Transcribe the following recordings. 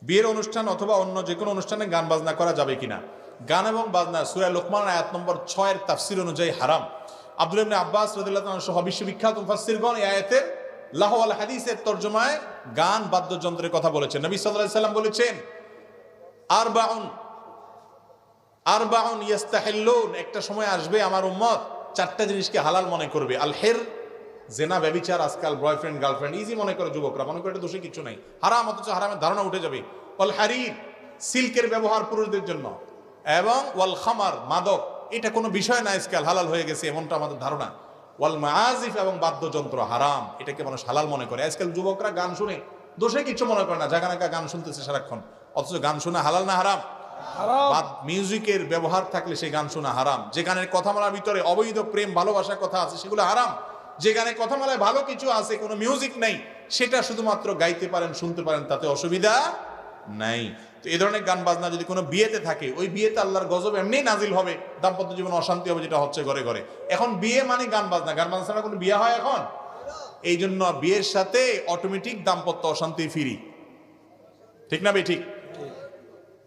বিয়ের অনুষ্ঠান অথবা অন্য যে কোনো অনুষ্ঠানে গান বাজনা করা যাবে কিনা? গান এবং বাজনা সূরা লোকমান আয়াত নম্বর 6 এর তাফসীর অনুযায়ী হারাম। আব্দুল্লাহ ইবনে আব্বাস রাদিয়াল্লাহু তাআলা সহ বিশ্ববিখ্যাত মুফাসসিরগণ এই আয়াতের লাহু ওয়াল হাদিসের তরজমায় গান বাদ্যযন্ত্রের কথা বলেছেন। নবী সাল্লাল্লাহু আলাইহি সাল্লাম বলেছেন, আরবাউন ইয়াস্তাহিল্লুন, একটা সময় আসবে আমার উম্মত চারটা জিনিসকে হালাল মনে করবে। আল হির, জেনা, ব্যভিচার, আজকাল বয়ফ্রেন্ড গার্লফ্রেন্ড ইজি মনে করে যুবকরা, মনে করে এটা দোষে কিছু নাই, হারাম, অথচ হারামের ধারণা উঠে যাবে। ওয়াল হারির, সিল্কের ব্যবহার পুরুষদের জন্য, এবং ওয়াল খামার, মাদক, এটা কোনো বিষয় না, আজকাল হালাল হয়ে গেছে এমনটা আমাদের ধারণা। ওয়াল মাআজিফ, এবং বাদ্যযন্ত্র হারাম, এটাকে মানুষ হালাল মনে করে। আজকাল যুবকরা গান শুনে দোষে কিছু মনে করে না, জাগানাকা গান শুনতেছে সারাক্ষণ, অথচ গান শোনা হালাল না হারাম? মিউজিকের ব্যবহার থাকলে সেই গান শোনা হারাম। যে গানের কথামালার ভিতরে অবৈধ প্রেম ভালোবাসার কথা আছে সেগুলো হারাম। যে গানের কথামালায় ভালো কিছু আছে, কোনো মিউজিক নেই, সেটা শুধুমাত্র গাইতে পারেন, শুনতে পারেন, তাতে অসুবিধা নাই। তো এই ধরনের গান বাজনা যদি কোনো বিয়েতে থাকে, ওই বিয়েতে আল্লাহর গজব এমনি নাজিল হবে, দাম্পত্য জীবন অশান্তি হবে, যেটা হচ্ছে ঘরে ঘরে। এখন বিয়ে মানে গান বাজনা, গান বাজনা ছাড়া কোনো বিয়ে হয় এখন? এই জন্য বিয়ের সাথে অটোমেটিক দাম্পত্য অশান্তি ফিরি, ঠিক না বে ঠিক?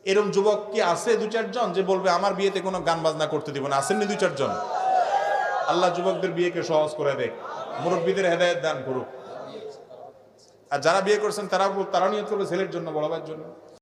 এরকম যুবক কি আছে দু চারজন যে বলবে আমার বিয়েতে কোনো গান বাজনা করতে দিব না? আসেননি দু চারজন? আল্লাহ যুবকদের বিয়েকে সহজ করে দেয়, মুরব্বীদের হেদায়েত দান করুক। আর যারা বিয়ে করছেন তারা নিয়ত করবে ছেলের জন্য, বড় ভাইয়ের জন্য।